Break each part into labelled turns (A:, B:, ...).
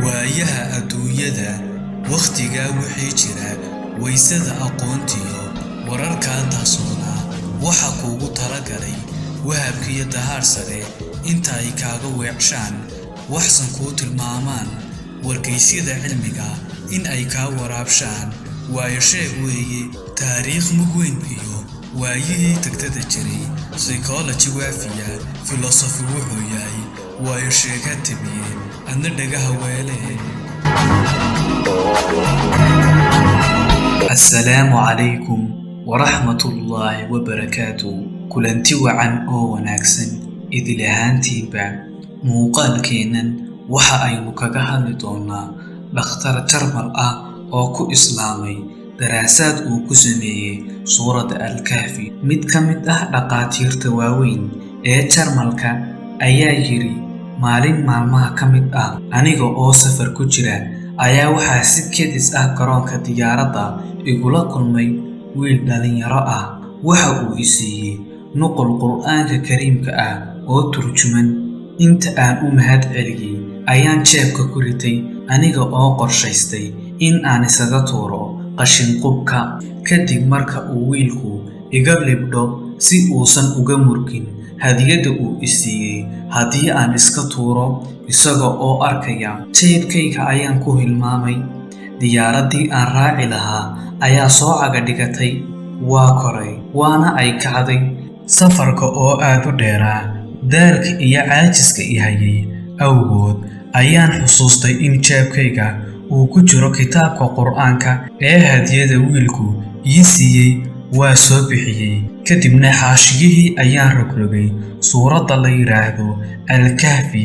A: waayaha adduunyada wakhtiga wixii jira waysada aqoontiyo wararka taasuna waxa kuugu talagalay wahabkiyo dahaar sare inta ay kaaga weecshaan waxsan kuu tilmaamaan wargeysyada cilmiga in ay kaa waraabshaan waayo sheeg weeye taariikh mug weyn iyo waayihii tagtada jiray psychology waafiya philosophy wuxuu yahay waayo sheega tabiye adna dhagaha weele. Assalaamu calaykum waraxmatullaahi wabarakaatuh. kulanti wacan oo wanaagsan idil ahaantiinba. muuqaalkeennan waxa aynu kaga hadli doonaa dhakhtar Jarmal ah oo ku islaamay daraasaad uu ku sameeyey suuradda Al-Kahfi. mid ka mid ah dhaqaatiirta waaweyn ee Jarmalka ayaa yiri maalin maalmaha ka mid ah aniga oo safar ku jira ayaa waxaa si kedis ah garoonka diyaaradda igula kulmay wiil dhalinyaro ah. waxa uu i siiyey nuqul qur'aanka kariimka ah oo turjuman. inta aan u mahad celiyey ayaan jeebka ku ritay aniga oo qorshaystay in aan isaga tuuro qashin qubka. kadib marka uu wiilku iga libdho si uusan uga murgin hadiyadda uu i siiyey haddii aan iska tuuro isaga oo arkaya jeebkayga ayaan ku hilmaamay. diyaaraddii aan raaci lahaa ayaa soo caga dhigatay. waa koray waana ay kacday. safarka oo aad u dheeraa daalka iyo caajiska i hayay awgood ayaan xusuustay in jeebkayga uu ku jiro kitaabka qur'aanka ee hadiyada wiilku ii siiyey. waa soo bixiyey kadibna xaashiyihii ayaan rogrogay. suuradda la yiraahdo Al-Kahfi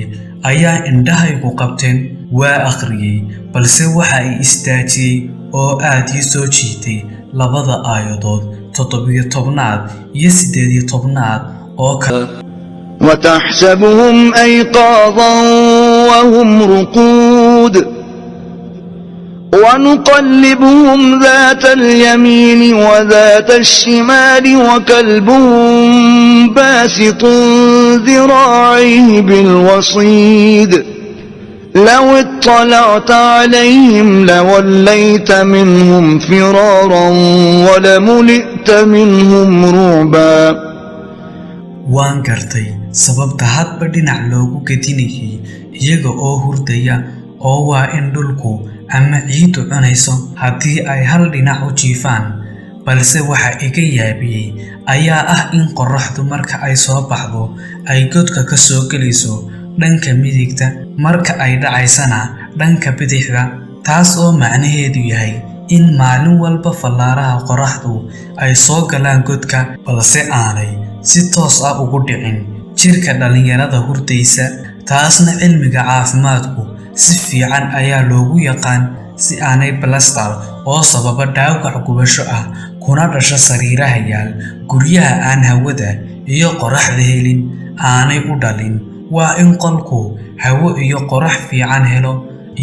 A: ayaa indhahaygu qabteen. waa akhriyey balse waxa ay istaajiyey oo aad ii soo jiitay labada aayadood 17 iyo 18 oo kale.
B: وتحسبهم أيقاظا وهم رقود ونقلبهم ذات اليمين وذات الشمال وكلبهم باسط ذراعيه بالوصيد لو اطلعت عليهم لوليت منهم فرارا ولملئت منهم رعبا.
A: waan gartay sababta hadba dhinac loogu gedinayay iyaga oo hurdaya oo waa in dhulku ama ciidu cunayso haddii ay hal dhinac u jiifaan. balse waxa iga yaabiyey ayaa ah in qorraxdu marka ay soo baxdo ay godka ka soo gelayso dhanka midigta marka ay dhacaysana dhanka bidixda. taas oo macnaheedu yahay in maalin walba fallaaraha qorraxdu ay soo galaan godka balse aanay si toos ah ugu dhicin jirka dhalinyarada hurdaysa. taasna cilmiga caafimaadku si fiican ayaa loogu yaqaan si aanay balastar oo sababa dhaawac gubasho ah kuna dhasha sariiraha yaal guryaha aan hawada iyo qorraxda helin aanay u dhalin. waa in qolku hawo iyo qorrax fiican helo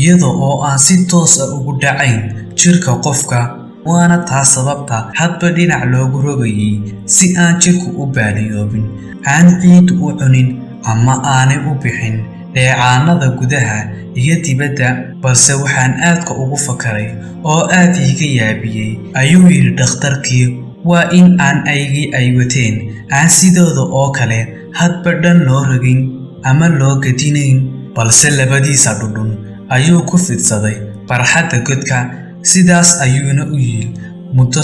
A: iyada oo aan si toos ah ugu dhacayn jirka qofka. waana taas sababta hadba dhinac loogu rogayay si aan jirku u baaliyoobin aan ciidu u cunin ama aanay u bixin dheecaanada gudaha iyo dibadda. balse waxaan aadka ugu fakaray oo aad iiga yaabiyey ayuu yidhi dhakhtarkii waa in aan aygii ay wateen aan sidooda oo kale hadba dhan loo rogin ama loo gedinayn balse labadiisa dhudhun ayuu ku fidsaday barxadda godka. sidaas ayuuna u yidhi muddo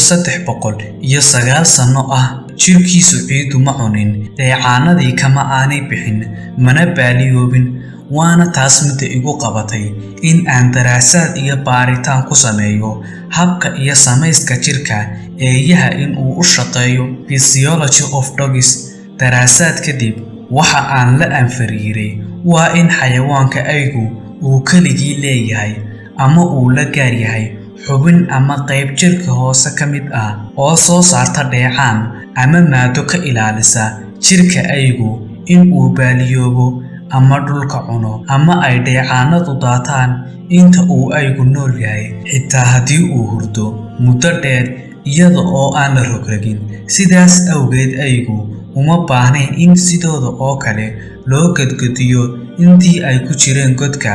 A: 309 sano ah. jirkiisu ciidu ma cunin dheecaanadii kama aanay bixin mana baaliyoobin. waana taas midda igu qabatay in aan daraasaad iyo baaritaan ku sameeyo habka iyo samayska jirka eeyaha in uu u shaqeeyo physiology of dogs. daraasaad kadib waxa aan la anfariiray waa in xayawaanka aygu uu keligii leeyahay ama uu la gaar yahay xubin ama qayb jirka hoose ka mid ah oo soo saarta dheecaan ama maado ka ilaalisa jirka aygu in uu baaliyoobo ama dhulka cuno ama ay dheecaanadu daataan inta uu aygu nool yahay xitaa haddii uu hurdo muddo dheer iyada oo aan la rogrogin. sidaas awgeed aygu uma baahnayn in sidooda oo kale loo gadgadiyo intii ay ku jireen godka.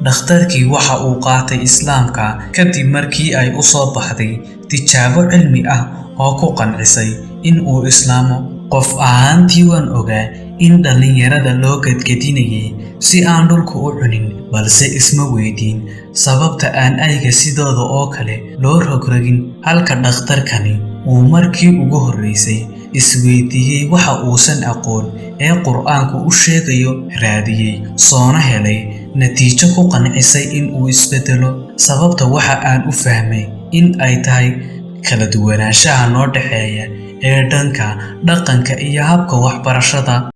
A: dhakhtarkii waxa uu qaatay islaamka kadib markii ay u soo baxday tijaabo cilmi ah oo ku qancisay in uu islaamo. qof ahaantii waan ogaa in dhalinyarada loo gadgadinayay si aan dhulku u cunin, balse isma weydiin sababta aan ayga sidooda oo kale loo rogrogin. halka dhakhtarkani uu markii ugu horreysay isweydiiyey waxa uusan aqoon ee qur'aanku u sheegayo, raadiyey, soona helay natiijo ku qancisay in uu isbedelo. sababta waxa aan u fahmay in ay tahay kala duwanaanshaha noo dhexeeya ee dhanka dhaqanka iyo habka waxbarashada.